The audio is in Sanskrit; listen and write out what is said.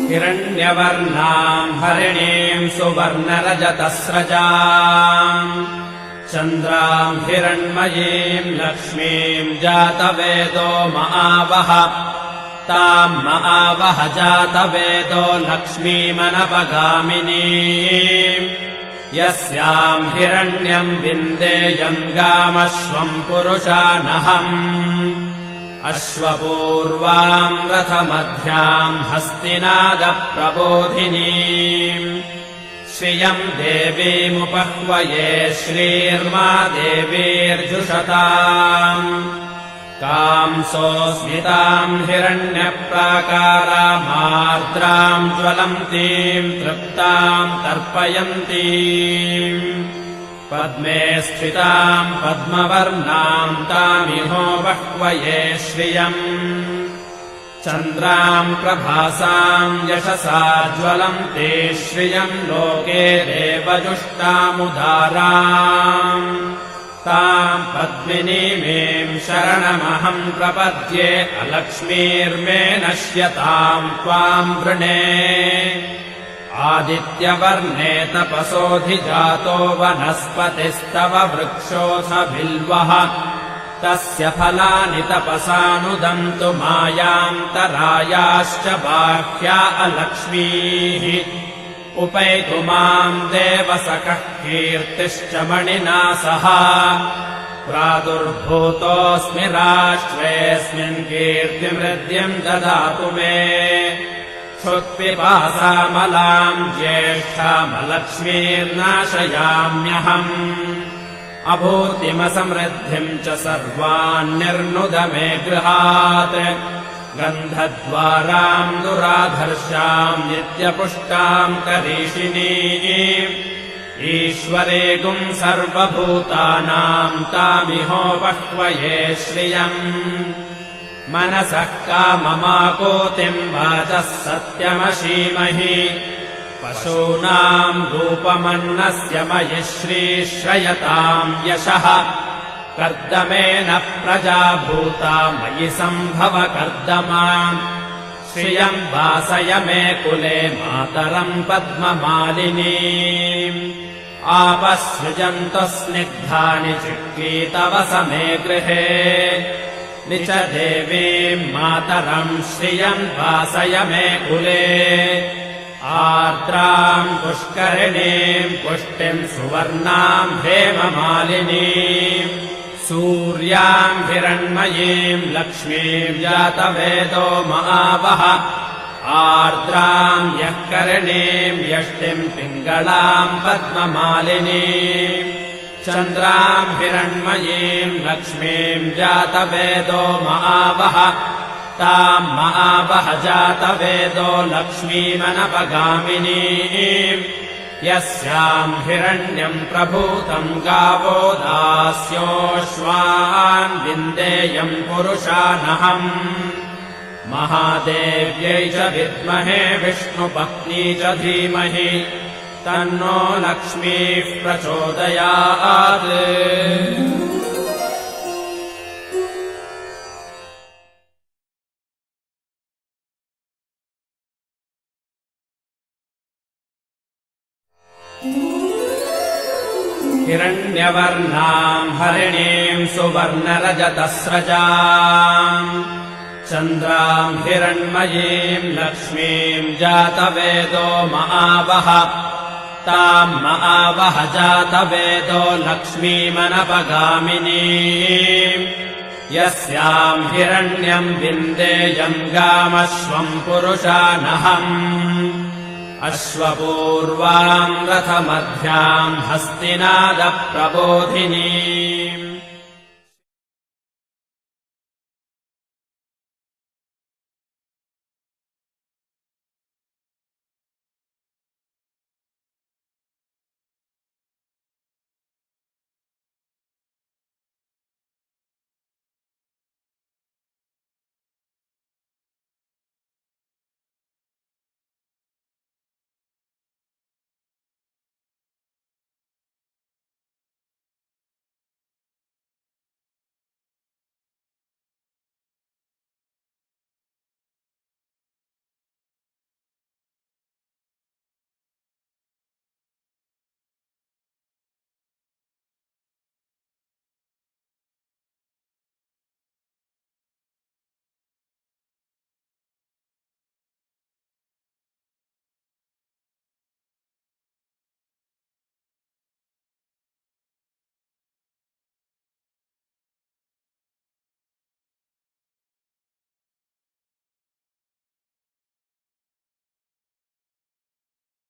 हिरण्यवर्णाम् हरिणीम् सुवर्णरजतस्रजाम् चन्द्राम् हिरण्मयीम् लक्ष्मीम् जातवेदो महावः ताम् महावः जातवेदो लक्ष्मीमनपगामिनीम् यस्याम् हिरण्यम् विन्देयम् गामश्वम् पुरुषानहम् अश्वपूर्वाम् रथमध्याम् हस्तिनादप्रबोधिनीम् श्रियम् देवीमुपह्वये श्रीर्मा देवीर्जुषताम् कांसोऽस्मिताम् हिरण्यप्राकारामार्द्राम् ज्वलन्तीम् तृप्ताम् तर्पयन्तीम् पद्मे स्थिताम् पद्मवर्णाम् तामिहो बह्वये श्रियम् चन्द्राम् प्रभासाम् यशसा ज्वलन्ते श्रियम् लोके देवजुष्टामुदाराम् ताम् पद्मिनीमेम् शरणमहम् प्रपद्ये अलक्ष्मीर्मे नश्यताम् त्वाम् वृणे आदित्यवर्णे तपसोऽधिजातो वनस्पतिस्तव वृक्षोऽथ बिल्वः तस्य फलानि तपसानुदन्तु मायान्तरायाश्च बाह्या अलक्ष्मीः उपैतु माम् देवसखः कीर्तिश्च मणिना सह प्रादुर्भूतोऽस्मि राष्ट्रेऽस्मिन् कीर्तिमृद्धिम् ददातु मे क्षुत्पिपासामलाम् ज्येष्ठामलक्ष्मीर्नाशयाम्यहम् अभूतिमसमृद्धिम् च सर्वान्निर्नुद मे गृहात् गन्धद्वाराम् दुराधर्षाम् नित्यपुष्टाम् करीषिणीम् ईश्वरेगुम् सर्वभूतानाम् तामिहो बह्वये श्रियम् मनसः काममाकोतिम् वाचः सत्यमशीमहि पशूनाम् रूपमन्नस्य मयि श्रीश्रयताम् यशः कर्दमेन प्रजा भूता मयि सम्भव कर्दमा श्रियम् वासय मे कुले मातरम् पद्ममालिनीम् आपसृजन्तु स्निग्धानि चिक्कीतवस मे गृहे निच देवीम् मातरम् श्रियम् वासय मे कुले आर्द्राम् पुष्करिणीम् पुष्टिम् सुवर्णाम् हेममालिनीम् सूर्याम् हिरण्मयीम् लक्ष्मीम् जातवेदो महावः आर्द्राम् यः करिणीम् यष्टिम् पिङ्गलाम् पद्ममालिनीम् चन्द्राम् हिरण्मयीम् लक्ष्मीम् जातवेदो महावः ताम् महावः जातवेदो लक्ष्मीमनपगामिनीम् यस्याम् हिरण्यम् प्रभूतम् गावो दास्योऽश्वान् विन्देयम् पुरुषानहम् महादेव्यै च विद्महे विष्णुपत्नी च धीमहि तन्नो लक्ष्मीः प्रचोदयात् हिरण्यवर्णाम् हरिणीम् सुवर्णरजतस्रजाम् चन्द्राम् हिरण्मयीम् लक्ष्मीम् जातवेदो महावः ताम् महावः जातवेदो लक्ष्मीमनपगामिनीम् यस्याम् हिरण्यम् विन्देयम् गामश्वम् पुरुषानहम् अश्वपूर्वाम् रथमध्याम् हस्तिनादप्रबोधिनीम्